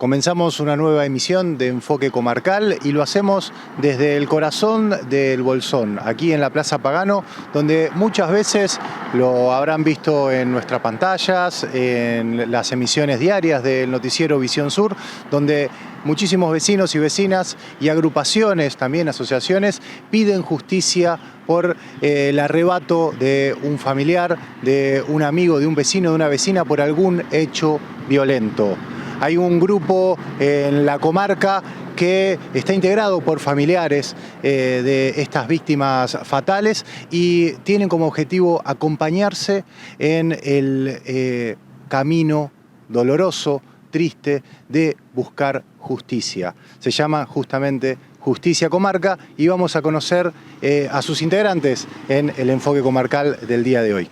Comenzamos una nueva emisión de Enfoque Comarcal y lo hacemos desde el corazón del Bolsón, aquí en la Plaza Pagano, donde muchas veces lo habrán visto en nuestras pantallas, en las emisiones diarias del noticiero Visión Sur, donde muchísimos vecinos y vecinas y agrupaciones, también asociaciones, piden justicia por el arrebato de un familiar, de un amigo, de un vecino, de una vecina por algún hecho violento. Hay un grupo en la comarca que está integrado por familiares de estas víctimas fatales y tienen como objetivo acompañarse en el camino doloroso, triste, de buscar justicia. Se llama justamente Justicia Comarca y vamos a conocer a sus integrantes en el Enfoque Comarcal del día de hoy.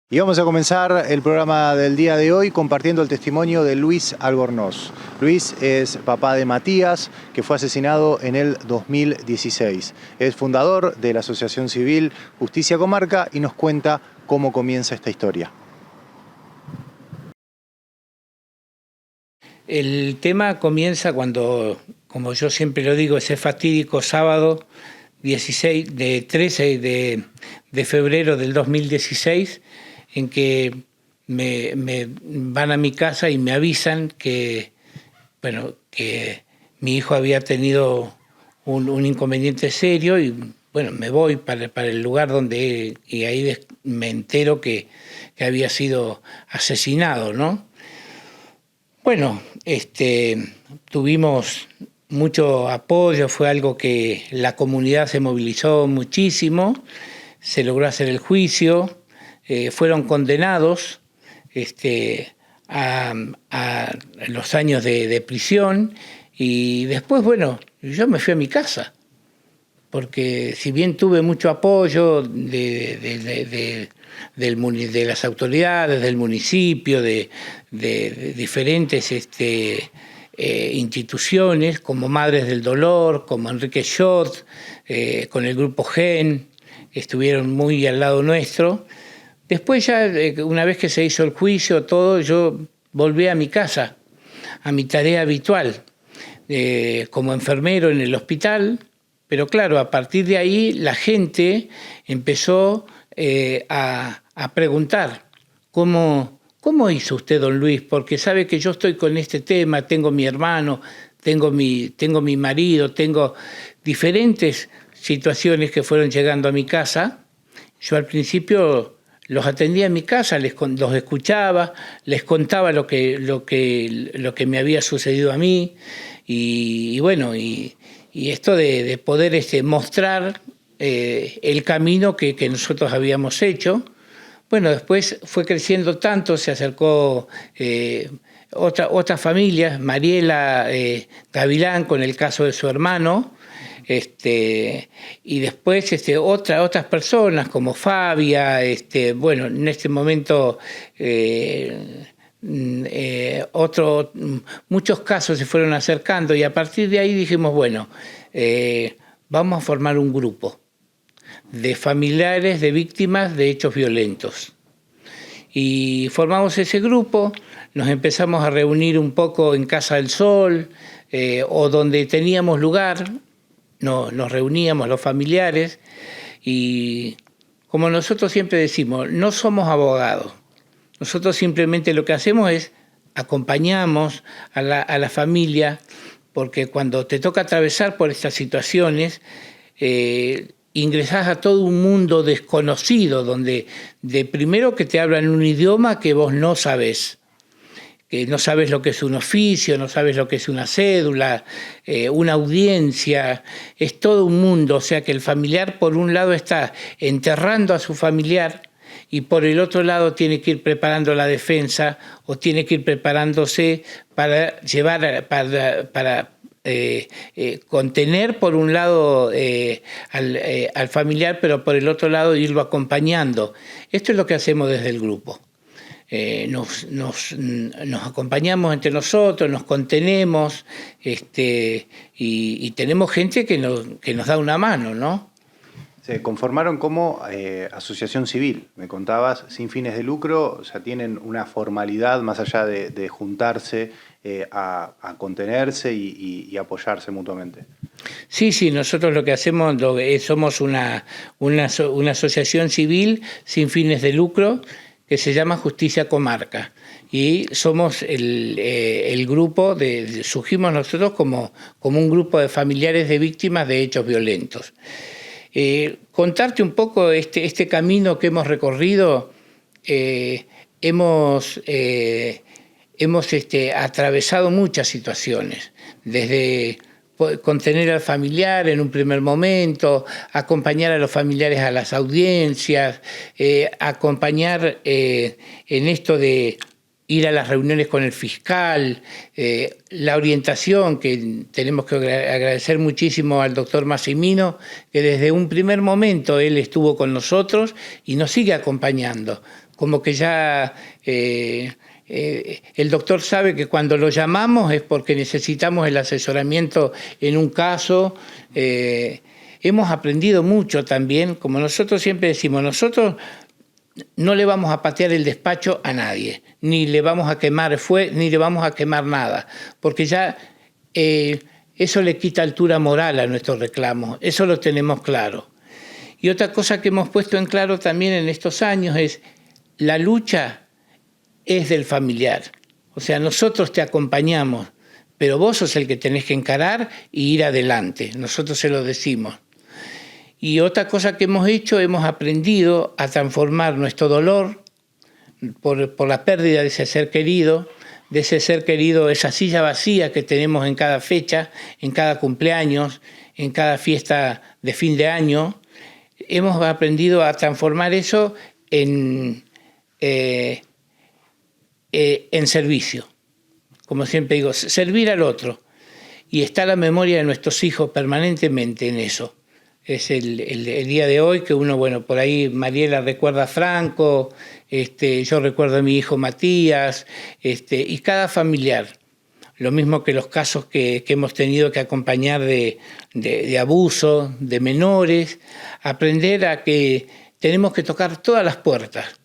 Y vamos a comenzar el programa del día de hoy compartiendo el testimonio de Luis Albornoz. Luis es papá de Matías, que fue asesinado en el 2016. Es fundador de la Asociación Civil Justicia Comarca y nos cuenta cómo comienza esta historia. El tema comienza cuando, como yo siempre lo digo, ese fatídico sábado 13 de febrero del 2016, en que me van a mi casa y me avisan que mi hijo había tenido un inconveniente serio y bueno, me voy para el lugar donde, y ahí me entero que había sido asesinado, ¿no? Bueno, tuvimos mucho apoyo, fue algo que la comunidad se movilizó muchísimo, se logró hacer el juicio. Fueron condenados a los años de prisión y después, bueno, yo me fui a mi casa, porque si bien tuve mucho apoyo de las autoridades, del municipio, de diferentes instituciones como Madres del Dolor, como Enrique Schott, con el grupo GEN, estuvieron muy al lado nuestro. Después ya, una vez que se hizo el juicio, todo, yo volví a mi casa, a mi tarea habitual, como enfermero en el hospital, pero claro, a partir de ahí la gente empezó a preguntar, ¿cómo hizo usted, don Luis? Porque sabe que yo estoy con este tema, tengo mi hermano, tengo mi marido, tengo diferentes situaciones que fueron llegando a mi casa. Yo al principio los atendía en mi casa, los escuchaba, les contaba lo que me había sucedido a mí y bueno, y esto de poder mostrar el camino que nosotros habíamos hecho. Bueno, después fue creciendo tanto, se acercó otra familia, Mariela Gavilán, con el caso de su hermano, y después otras personas como Fabia, bueno, en este momento muchos casos se fueron acercando y a partir de ahí dijimos, bueno, vamos a formar un grupo de familiares de víctimas de hechos violentos. Y formamos ese grupo, nos empezamos a reunir un poco en Casa del Sol o donde teníamos lugar. Nos reuníamos los familiares y como nosotros siempre decimos, no somos abogados. Nosotros simplemente lo que hacemos es acompañamos a la familia, porque cuando te toca atravesar por estas situaciones, ingresás a todo un mundo desconocido, donde de primero que te hablan un idioma que vos no sabés. Que no sabes lo que es un oficio, no sabes lo que es una cédula, una audiencia, es todo un mundo. O sea que el familiar por un lado está enterrando a su familiar y por el otro lado tiene que ir preparando la defensa o tiene que ir preparándose para llevar, para contener por un lado al familiar, pero por el otro lado irlo acompañando. Esto es lo que hacemos desde el grupo. Nos acompañamos entre nosotros, nos contenemos y tenemos gente que nos da una mano, ¿no? Se conformaron como asociación civil, me contabas, sin fines de lucro, o sea, tienen una formalidad más allá de juntarse a contenerse y apoyarse mutuamente. Sí, nosotros lo que hacemos somos una asociación civil sin fines de lucro que se llama Justicia Comarca. Y somos el grupo, surgimos nosotros como un grupo de familiares de víctimas de hechos violentos. Contarte un poco este camino que hemos recorrido. Hemos atravesado muchas situaciones, desde contener al familiar en un primer momento, acompañar a los familiares a las audiencias, acompañar en esto de ir a las reuniones con el fiscal, la orientación, que tenemos que agradecer muchísimo al doctor Massimino, que desde un primer momento él estuvo con nosotros y nos sigue acompañando. Como que ya el doctor sabe que cuando lo llamamos es porque necesitamos el asesoramiento en un caso. Hemos aprendido mucho también, como nosotros siempre decimos, nosotros no le vamos a patear el despacho a nadie, ni le vamos a quemar ni le vamos a quemar nada, porque ya eso le quita altura moral a nuestros reclamos, eso lo tenemos claro. Y otra cosa que hemos puesto en claro también en estos años es la lucha es del familiar. O sea, nosotros te acompañamos, pero vos sos el que tenés que encarar y ir adelante. Nosotros se lo decimos. Y otra cosa que hemos hecho, hemos aprendido a transformar nuestro dolor por la pérdida de ese ser querido, esa silla vacía que tenemos en cada fecha, en cada cumpleaños, en cada fiesta de fin de año. Hemos aprendido a transformar eso en servicio. Como siempre digo, servir al otro. Y está la memoria de nuestros hijos permanentemente en eso. Es el día de hoy que uno, bueno, por ahí Mariela recuerda a Franco, yo recuerdo a mi hijo Matías, y cada familiar. Lo mismo que los casos que hemos tenido que acompañar de abuso, de menores, aprender a que tenemos que tocar todas las puertas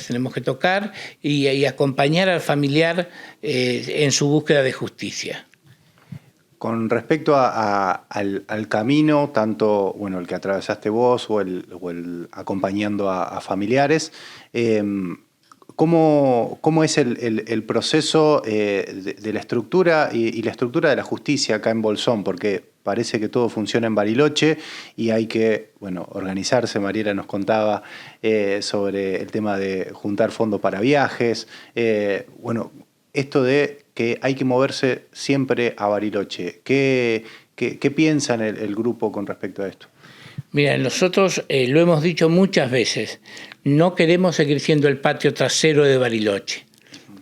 tenemos que tocar y acompañar al familiar en su búsqueda de justicia. Con respecto al camino, tanto bueno, el que atravesaste vos o el acompañando a familiares, ¿cómo es el proceso de la estructura y la estructura de la justicia acá en Bolsón? Porque parece que todo funciona en Bariloche y hay que organizarse. Mariela nos contaba sobre el tema de juntar fondos para viajes. Esto de que hay que moverse siempre a Bariloche. ¿Qué piensan el grupo con respecto a esto? Mira, nosotros lo hemos dicho muchas veces, no queremos seguir siendo el patio trasero de Bariloche,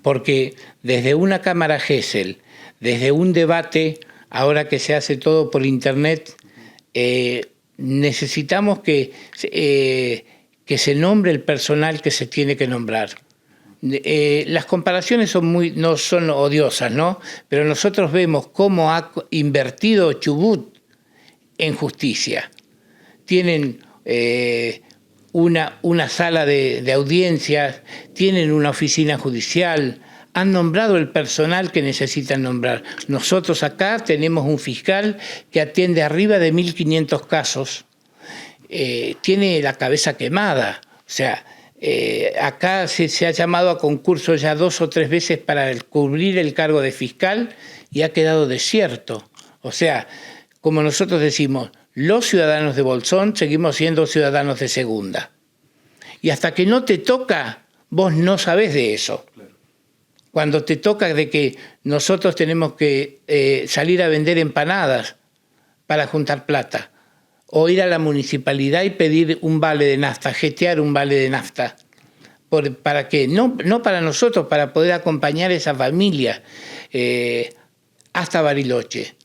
porque desde una cámara Gesell, desde un debate, ahora que se hace todo por internet, necesitamos que se nombre el personal que se tiene que nombrar. Las comparaciones no son odiosas, ¿no? Pero nosotros vemos cómo ha invertido Chubut en justicia. Tienen una sala de audiencias, tienen una oficina judicial, han nombrado el personal que necesitan nombrar. Nosotros acá tenemos un fiscal que atiende arriba de 1.500 casos. Tiene la cabeza quemada, o sea, acá se ha llamado a concurso ya 2 o 3 veces para cubrir el cargo de fiscal y ha quedado desierto. O sea, como nosotros decimos, los ciudadanos de Bolsón seguimos siendo ciudadanos de segunda. Y hasta que no te toca, vos no sabés de eso. Cuando te toca de que nosotros tenemos que salir a vender empanadas para juntar plata, o ir a la municipalidad y pedir un vale de nafta, jetear un vale de nafta. ¿Para qué? No para nosotros, para poder acompañar a esa familia hasta Bariloche.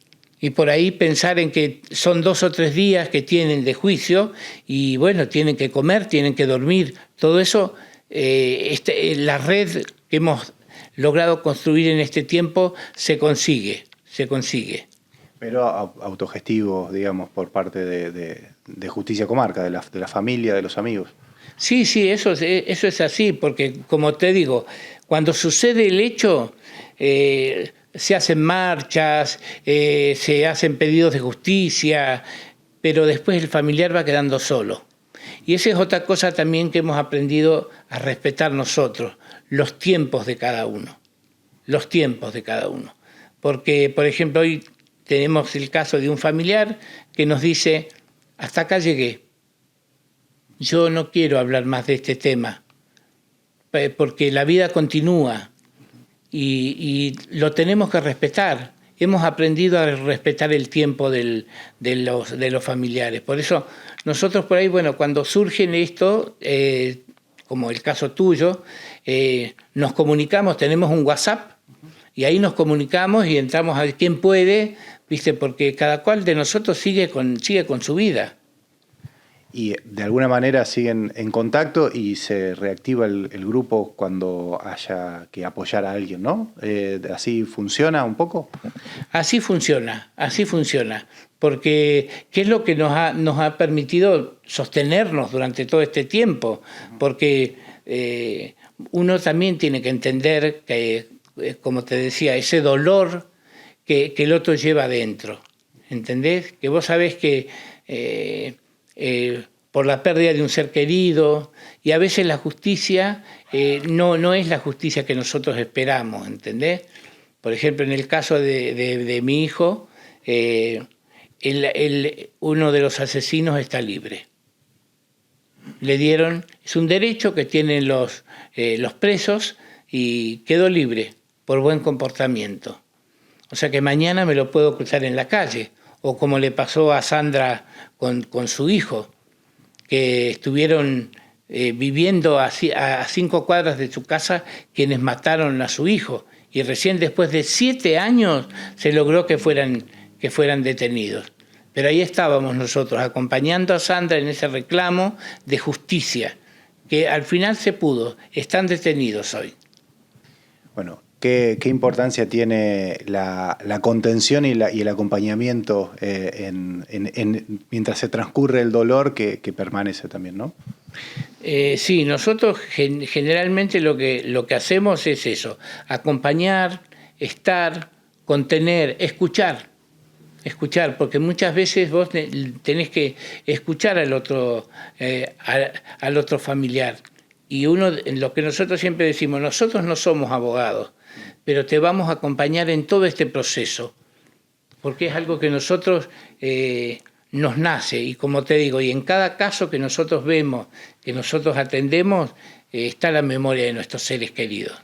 Y por ahí pensar en que son 2 o 3 días que tienen de juicio y bueno, tienen que comer, tienen que dormir. Todo eso, la red que hemos logrado construir en este tiempo se consigue. Pero autogestivos, digamos, por parte de Justicia Comarca, de la familia, de los amigos. Sí, sí, eso es así, porque como te digo, cuando sucede el hecho, se hacen marchas, se hacen pedidos de justicia, pero después el familiar va quedando solo. Y esa es otra cosa también que hemos aprendido a respetar nosotros, los tiempos de cada uno, los tiempos de cada uno. Porque, por ejemplo, hoy tenemos el caso de un familiar que nos dice, hasta acá llegué. Yo no quiero hablar más de este tema, porque la vida continúa y lo tenemos que respetar. Hemos aprendido a respetar el tiempo de los familiares. Por eso nosotros por ahí, bueno, cuando surgen esto, como el caso tuyo, nos comunicamos, tenemos un WhatsApp y ahí nos comunicamos y entramos a ver quién puede, ¿viste? Porque cada cual de nosotros sigue con su vida. Y de alguna manera siguen en contacto y se reactiva el grupo cuando haya que apoyar a alguien, ¿no? ¿Así funciona un poco? Así funciona, porque ¿qué es lo que nos ha permitido sostenernos durante todo este tiempo? Porque uno también tiene que entender que, como te decía, ese dolor que el otro lleva adentro, ¿entendés? Que vos sabés que por la pérdida de un ser querido, y a veces la justicia no es la justicia que nosotros esperamos, ¿entendés? Por ejemplo, en el caso de mi hijo, uno de los asesinos está libre. Le dieron, es un derecho que tienen los presos y quedó libre por buen comportamiento. O sea que mañana me lo puedo cruzar en la calle, o como le pasó a Sandra con su hijo, que estuvieron viviendo a 5 cuadras de su casa quienes mataron a su hijo, y recién después de 7 años se logró que fueran detenidos. Pero ahí estábamos nosotros acompañando a Sandra en ese reclamo de justicia, que al final se pudo, están detenidos hoy. Bueno, ¿qué importancia tiene la contención y el acompañamiento mientras se transcurre el dolor que permanece también, ¿no? Sí, nosotros generalmente lo que hacemos es eso, acompañar, estar, contener, escuchar, porque muchas veces vos tenés que escuchar al otro familiar. Y lo que nosotros siempre decimos, nosotros no somos abogados, pero te vamos a acompañar en todo este proceso, porque es algo que nosotros nos nace, y como te digo, y en cada caso que nosotros vemos, que nosotros atendemos, está la memoria de nuestros seres queridos.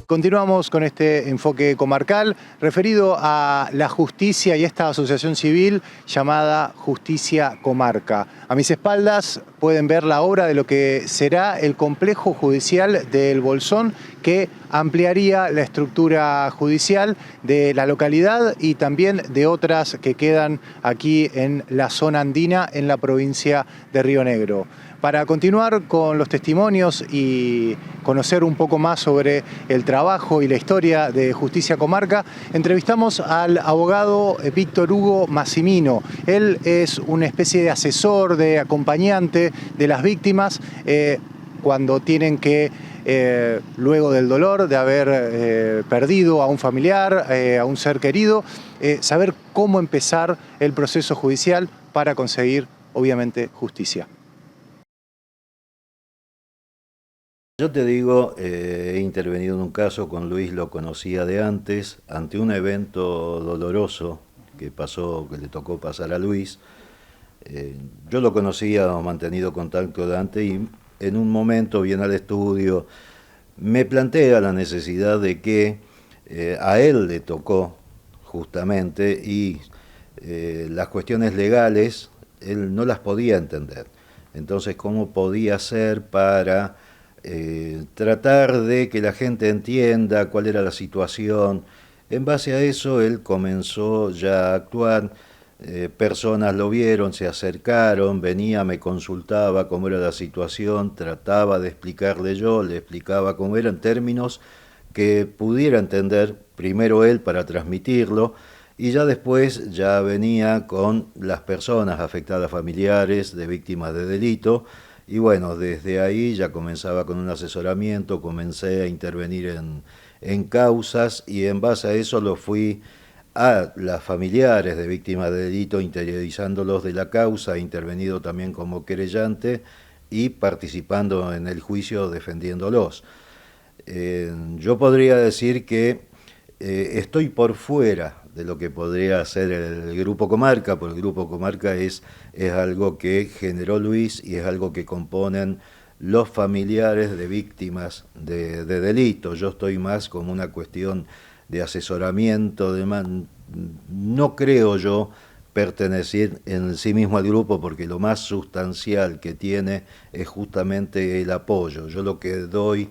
Continuamos con este enfoque comarcal referido a la justicia y esta asociación civil llamada Justicia Comarca. A mis espaldas pueden ver la obra de lo que será el complejo judicial del Bolsón, que ampliaría la estructura judicial de la localidad y también de otras que quedan aquí en la zona andina, en la provincia de Río Negro. Para continuar con los testimonios y conocer un poco más sobre el trabajo y la historia de Justicia Comarca, entrevistamos al abogado Víctor Hugo Massimino. Él es una especie de asesor, de acompañante de las víctimas cuando tienen que, luego del dolor de haber perdido a un familiar, a un ser querido, saber cómo empezar el proceso judicial para conseguir, obviamente, justicia. Yo te digo, he intervenido en un caso con Luis, lo conocía de antes, ante un evento doloroso que le tocó pasar a Luis. Yo lo conocía, hemos mantenido contacto de antes y en un momento viene al estudio, me plantea la necesidad de que a él le tocó justamente y las cuestiones legales él no las podía entender. Entonces, ¿cómo podía hacer para tratar de que la gente entienda cuál era la situación? En base a eso, él comenzó ya a actuar personas lo vieron, se acercaron, venía, me consultaba cómo era la situación, trataba de explicarle yo, le explicaba cómo era en términos que pudiera entender primero él para transmitirlo, y ya después ya venía con las personas afectadas, familiares de víctimas de delito, y bueno, desde ahí ya comenzaba con un asesoramiento, comencé a intervenir en causas, y en base a eso lo fui a las familiares de víctimas de delito, interiorizándolos de la causa, intervenido también como querellante y participando en el juicio defendiéndolos. Yo podría decir que estoy por fuera de lo que podría hacer el Grupo Comarca, porque el Grupo Comarca es algo que generó Luis y es algo que componen los familiares de víctimas de delito. Yo estoy más como una cuestión de asesoramiento, no creo yo pertenecer en sí mismo al grupo, porque lo más sustancial que tiene es justamente el apoyo. Yo lo que doy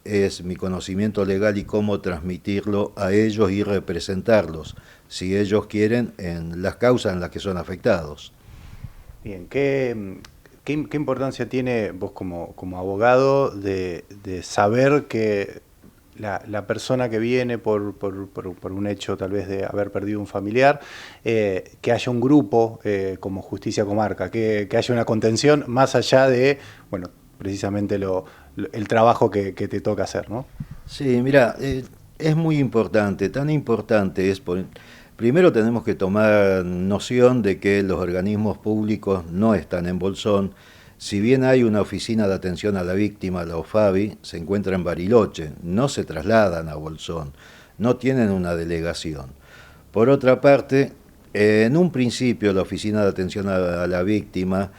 es mi conocimiento legal y cómo transmitirlo a ellos y representarlos, si ellos quieren, en las causas en las que son afectados. Bien, ¿qué importancia tiene vos como abogado de saber que la persona que viene por un hecho tal vez de haber perdido un familiar, que haya un grupo como Justicia Comarca, que haya una contención más allá de, bueno, precisamente el trabajo que te toca hacer, ¿no? Sí, mira, es muy importante, tan importante es, primero tenemos que tomar noción de que los organismos públicos no están en Bolsón. Si bien hay una oficina de atención a la víctima, la OFABI, se encuentra en Bariloche, no se trasladan a Bolsón, no tienen una delegación. Por otra parte, en un principio la oficina de atención a la víctima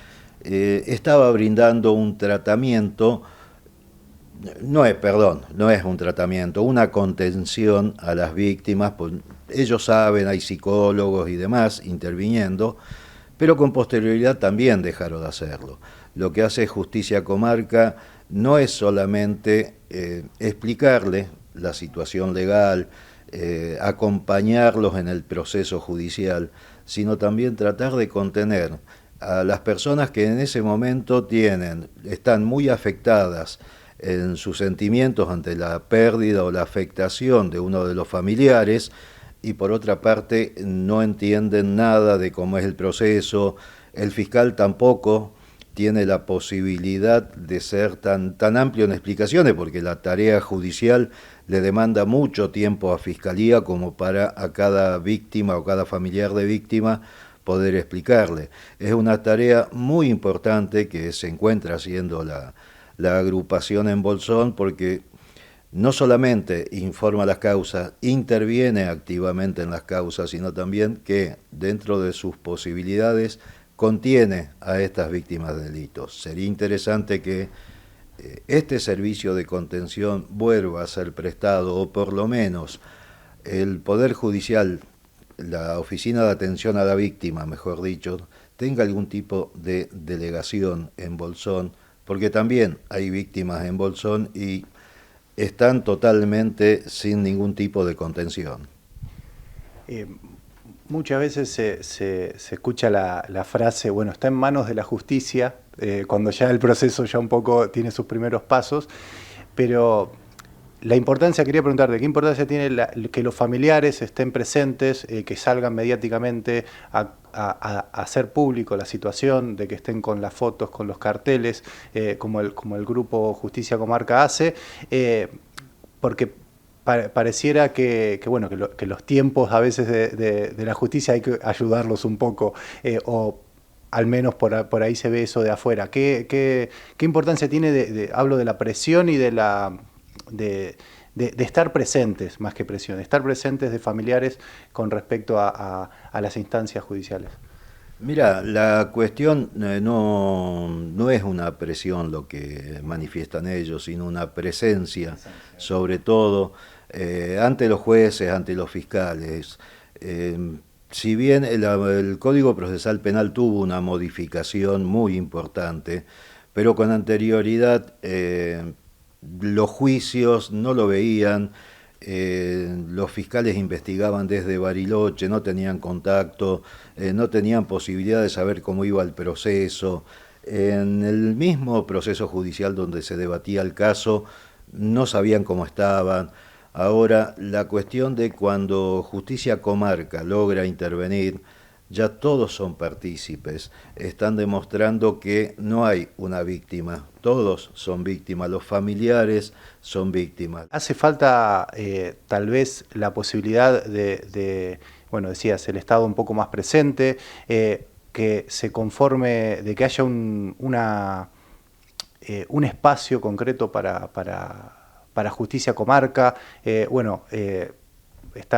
estaba brindando un tratamiento, no es un tratamiento, una contención a las víctimas, pues ellos saben, hay psicólogos y demás interviniendo, pero con posterioridad también dejaron de hacerlo. Lo que hace Justicia Comarca no es solamente explicarle la situación legal, acompañarlos en el proceso judicial, sino también tratar de contener a las personas que en ese momento están muy afectadas en sus sentimientos ante la pérdida o la afectación de uno de los familiares, y por otra parte no entienden nada de cómo es el proceso. El fiscal tampoco tiene la posibilidad de ser tan amplio en explicaciones, porque la tarea judicial le demanda mucho tiempo a Fiscalía como para a cada víctima o cada familiar de víctima poder explicarle. Es una tarea muy importante que se encuentra haciendo la agrupación en Bolsón, porque no solamente informa las causas, interviene activamente en las causas, sino también que dentro de sus posibilidades contiene a estas víctimas de delitos. Sería interesante que este servicio de contención vuelva a ser prestado, o por lo menos el Poder Judicial, la Oficina de Atención a la Víctima, mejor dicho, tenga algún tipo de delegación en Bolsón, porque también hay víctimas en Bolsón y están totalmente sin ningún tipo de contención. Muchas veces se escucha la frase, bueno, está en manos de la justicia, cuando ya el proceso ya un poco tiene sus primeros pasos, pero la importancia, quería preguntarte, ¿qué importancia tiene que los familiares estén presentes, que salgan mediáticamente a hacer público la situación, de que estén con las fotos, con los carteles, como el Grupo Justicia Comarca hace? Porque pareciera que los tiempos a veces de la justicia hay que ayudarlos un poco, o al menos por ahí se ve eso de afuera. ¿Qué importancia tiene, hablo de la presión y de estar presentes, más que presión, estar presentes de familiares con respecto a las instancias judiciales? Mira, la cuestión no es una presión lo que manifiestan ellos, sino una presencia, sobre todo ante los jueces, ante los fiscales. Si bien el Código Procesal Penal tuvo una modificación muy importante, pero con anterioridad los juicios no lo veían Los fiscales investigaban desde Bariloche, no tenían contacto, no tenían posibilidad de saber cómo iba el proceso. En el mismo proceso judicial donde se debatía el caso, no sabían cómo estaban. Ahora, la cuestión de cuando Justicia Comarca logra intervenir, ya todos son partícipes, están demostrando que no hay una víctima, todos son víctimas, los familiares son víctimas. Hace falta tal vez la posibilidad bueno, decías, el Estado un poco más presente, que se conforme, de que haya un espacio concreto para Justicia Comarca.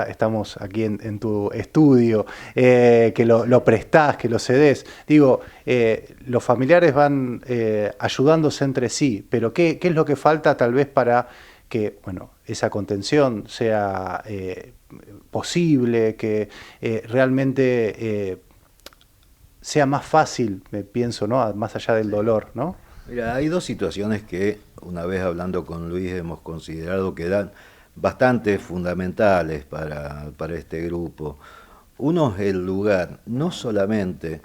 Estamos aquí en tu estudio, que lo prestás, que lo cedés. Digo, los familiares van ayudándose entre sí, pero ¿qué es lo que falta tal vez para que, bueno, esa contención sea posible, que realmente sea más fácil, me pienso, ¿no? Más allá del dolor, ¿no? Mira, hay dos situaciones que, una vez hablando con Luis, hemos considerado que dan bastante fundamentales para este grupo. Uno es el lugar, no solamente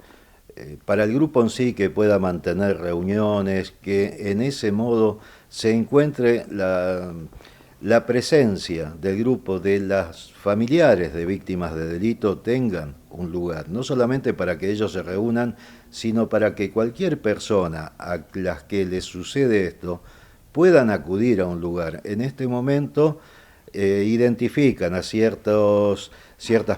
para el grupo en sí, que pueda mantener reuniones, que en ese modo se encuentre la presencia del grupo, de las familiares de víctimas de delito tengan un lugar, no solamente para que ellos se reúnan, sino para que cualquier persona a las que les sucede esto puedan acudir a un lugar. En este momento identifican a ciertas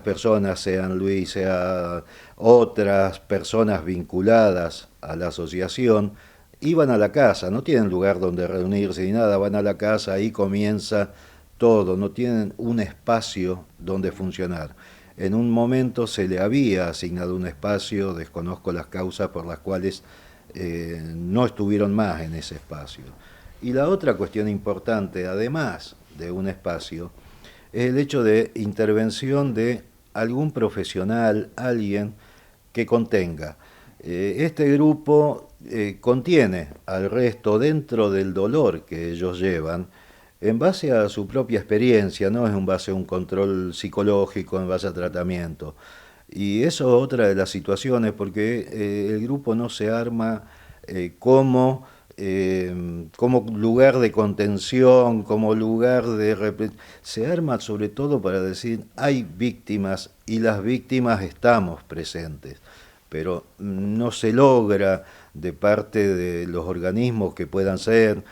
personas, sean Luis, sean otras personas vinculadas a la asociación, y van a la casa, no tienen lugar donde reunirse ni nada, van a la casa, ahí comienza todo, no tienen un espacio donde funcionar. En un momento se le había asignado un espacio, desconozco las causas por las cuales no estuvieron más en ese espacio. Y la otra cuestión importante, además de un espacio, es el hecho de intervención de algún profesional, alguien que contenga. Este grupo contiene al resto dentro del dolor que ellos llevan, en base a su propia experiencia, no es en base a un control psicológico, en base a tratamiento. Y eso es otra de las situaciones, porque el grupo no se arma como lugar de contención, como lugar de... Se arma sobre todo para decir, hay víctimas y las víctimas estamos presentes, pero no se logra de parte de los organismos que puedan ser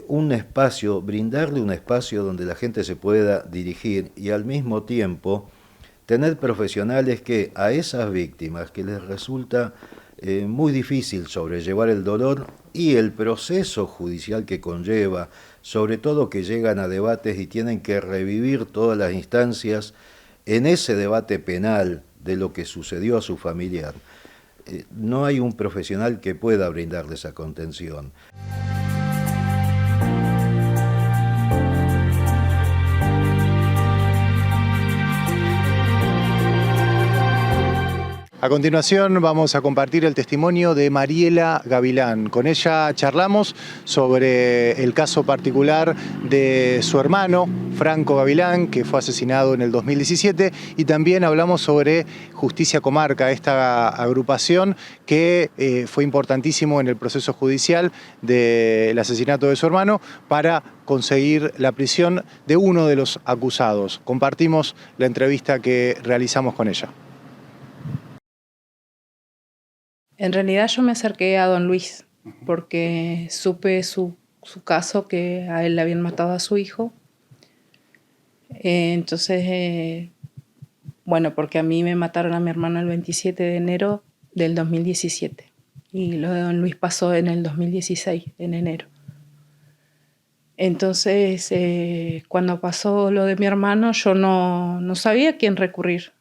un espacio, brindarle un espacio donde la gente se pueda dirigir y al mismo tiempo tener profesionales que a esas víctimas que les resulta muy difícil sobrellevar el dolor y el proceso judicial que conlleva, sobre todo que llegan a debates y tienen que revivir todas las instancias en ese debate penal de lo que sucedió a su familiar. No hay un profesional que pueda brindarle esa contención. A continuación vamos a compartir el testimonio de Mariela Gavilán. Con ella charlamos sobre el caso particular de su hermano, Franco Gavilán, que fue asesinado en el 2017, y también hablamos sobre Justicia Comarca, esta agrupación que fue importantísimo en el proceso judicial del asesinato de su hermano para conseguir la prisión de uno de los acusados. Compartimos la entrevista que realizamos con ella. En realidad yo me acerqué a don Luis porque supe su caso, que a él le habían matado a su hijo. Bueno, porque a mí me mataron a mi hermano el 27 de enero del 2017 y lo de don Luis pasó en el 2016, en enero. Entonces, cuando pasó lo de mi hermano, yo no sabía a quién recurrir,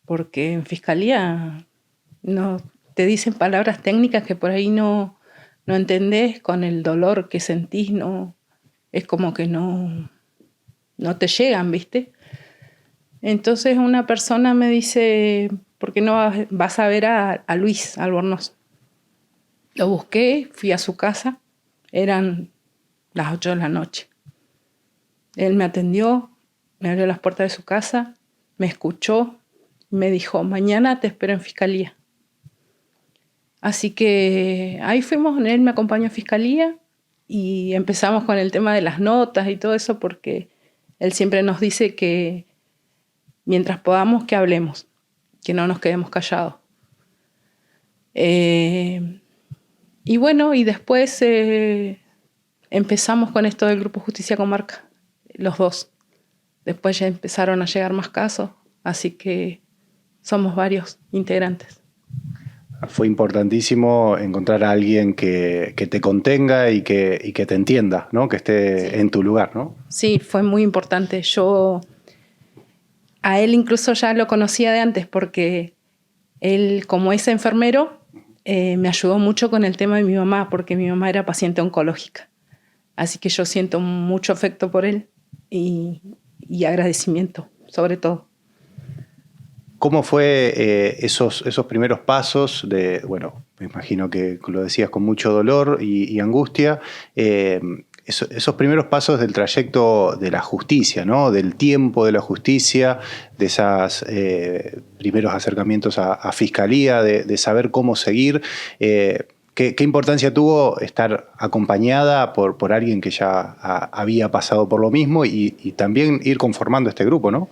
porque en fiscalía no te dicen palabras técnicas que por ahí no entendés, con el dolor que sentís, no, es como que no te llegan, ¿viste? Entonces una persona me dice, ¿por qué no vas a ver a Luis Albornoz? Lo busqué, fui a su casa, eran las 8 de la noche. Él me atendió, me abrió las puertas de su casa, me escuchó, me dijo, mañana te espero en fiscalía. Así que ahí fuimos, él me acompañó a fiscalía y empezamos con el tema de las notas y todo eso, porque él siempre nos dice que mientras podamos que hablemos, que no nos quedemos callados. Y bueno, y después empezamos con esto del Grupo Justicia Comarca, los dos. Después ya empezaron a llegar más casos, así que somos varios integrantes. Fue importantísimo encontrar a alguien que te contenga y que te entienda, ¿no? Que esté en tu lugar, ¿no? Sí, fue muy importante. Yo a él incluso ya lo conocía de antes porque él, como es enfermero, me ayudó mucho con el tema de mi mamá, porque mi mamá era paciente oncológica. Así que yo siento mucho afecto por él y agradecimiento, sobre todo. ¿Cómo fue esos primeros pasos bueno, me imagino que lo decías con mucho dolor y angustia, esos primeros pasos del trayecto de la justicia, ¿no? Del tiempo de la justicia, de esos primeros acercamientos a fiscalía, de saber cómo seguir? ¿Qué importancia tuvo estar acompañada por alguien que ya había pasado por lo mismo y también ir conformando este grupo, ¿no?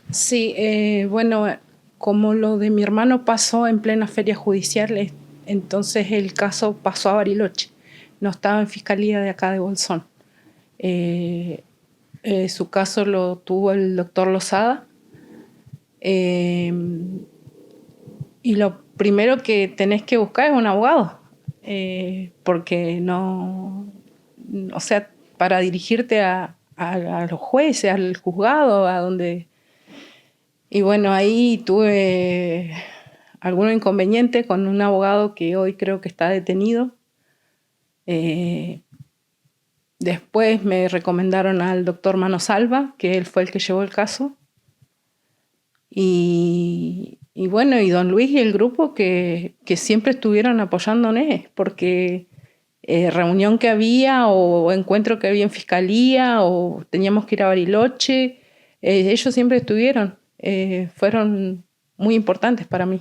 Sí, bueno, como lo de mi hermano pasó en plena feria judicial, entonces el caso pasó a Bariloche. No estaba en fiscalía de acá de Bolsón. Su caso lo tuvo el doctor Lozada. Y lo primero que tenés que buscar es un abogado. Porque no... O sea, para dirigirte a los jueces, al juzgado, a donde... Y bueno, ahí tuve algunos inconvenientes con un abogado que hoy creo que está detenido. Después me recomendaron al doctor Manosalva, que él fue el que llevó el caso. Y bueno, y don Luis y el grupo que siempre estuvieron apoyándonos, porque reunión que había o encuentro que había en fiscalía o teníamos que ir a Bariloche, ellos siempre estuvieron. Fueron muy importantes para mí.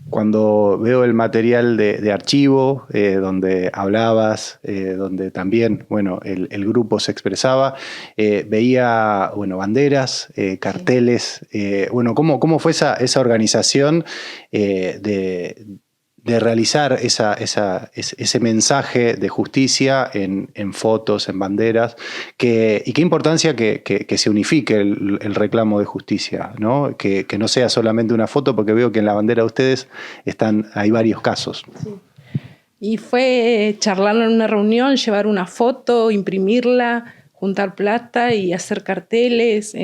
Cuando veo el material de archivo, donde hablabas, donde también, bueno, el grupo se expresaba, veía, bueno, banderas, carteles, bueno, ¿cómo fue esa organización de realizar ese mensaje de justicia en fotos, en banderas, y qué importancia que se unifique el reclamo de justicia, ¿no? Que no sea solamente una foto, porque veo que en la bandera de ustedes hay varios casos. Sí. Y fue charlarlo en una reunión, llevar una foto, imprimirla, juntar plata y hacer carteles.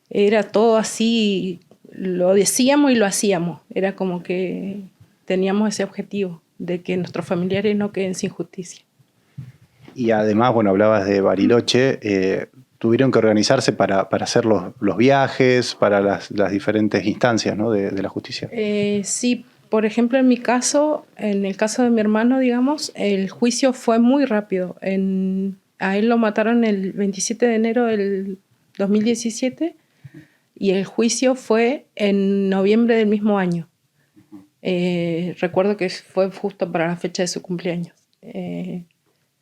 Era todo así, lo decíamos y lo hacíamos. Era como que teníamos ese objetivo de que nuestros familiares no queden sin justicia. Y además, bueno, hablabas de Bariloche, tuvieron que organizarse para hacer los viajes, para las diferentes instancias, ¿no? de la justicia. Sí, por ejemplo, en mi caso, en el caso de mi hermano, digamos, el juicio fue muy rápido. A él lo mataron el 27 de enero del 2017 y el juicio fue en noviembre del mismo año. Recuerdo que fue justo para la fecha de su cumpleaños.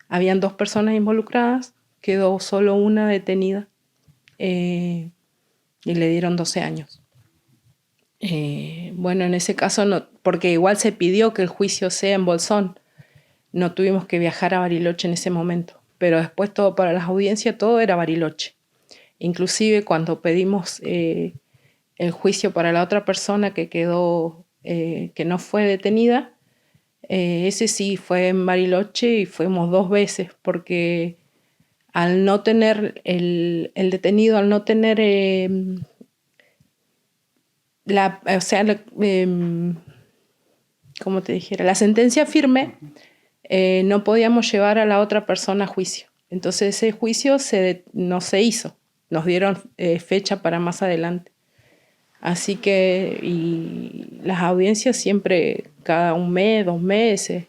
Habían 2 personas involucradas, quedó solo una detenida y le dieron 12 años. Bueno, en ese caso, no, porque igual se pidió que el juicio sea en Bolsón. No tuvimos que viajar a Bariloche en ese momento, pero después todo para las audiencias, todo era Bariloche. Inclusive cuando pedimos el juicio para la otra persona que quedó, que no fue detenida, ese sí fue en Bariloche y fuimos 2 veces, porque al no tener el detenido, al no tener como te dijera, la sentencia firme, no podíamos llevar a la otra persona a juicio. Entonces ese juicio no se hizo. Nos dieron fecha para más adelante. Así que, y las audiencias siempre cada 1 mes, 2 meses.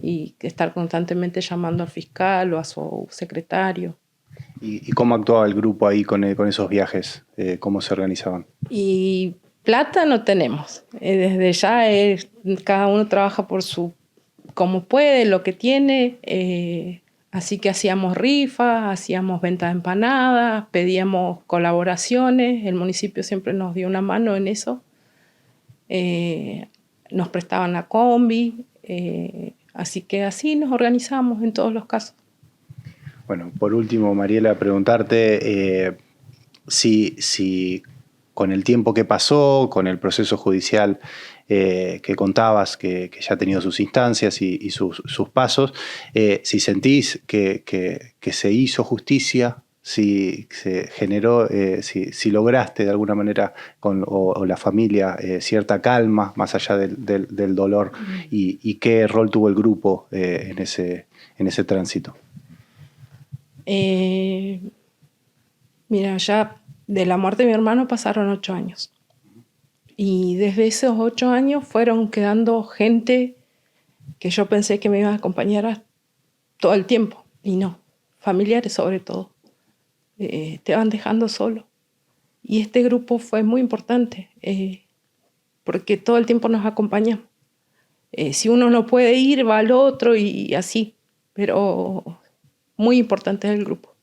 y estar constantemente llamando al fiscal o a su secretario. ¿Y cómo actuaba el grupo ahí con esos viajes? ¿Cómo se organizaban? Y plata no tenemos. Desde ya cada uno trabaja como puede, lo que tiene. Así que hacíamos rifas, hacíamos venta de empanadas, pedíamos colaboraciones. El municipio siempre nos dio una mano en eso. Nos prestaban la combi. Así que así nos organizamos en todos los casos. Bueno, por último, Mariela, preguntarte si con el tiempo que pasó, con el proceso judicial que contabas, que ya ha tenido sus instancias y sus pasos, si sentís que se hizo justicia, si se generó, si lograste de alguna manera o la familia cierta calma más allá del dolor, y qué rol tuvo el grupo en ese tránsito. Mira, ya de la muerte de mi hermano pasaron 8 años. Y desde esos 8 años fueron quedando gente que yo pensé que me iba a acompañar todo el tiempo. Y no, familiares sobre todo. Te van dejando solo. Y este grupo fue muy importante porque todo el tiempo nos acompañamos. Si uno no puede ir, va al otro y así. Pero muy importante es el grupo.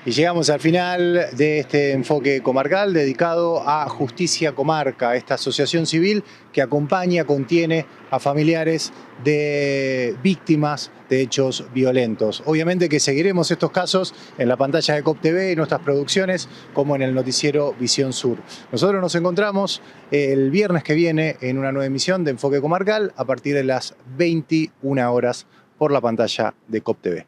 Y llegamos al final de este enfoque comarcal dedicado a Justicia Comarca, esta asociación civil que acompaña, contiene a familiares de víctimas de hechos violentos. Obviamente que seguiremos estos casos en la pantalla de COP TV y nuestras producciones, como en el noticiero Visión Sur. Nosotros nos encontramos el viernes que viene en una nueva emisión de Enfoque Comarcal a partir de las 21 horas por la pantalla de COP TV.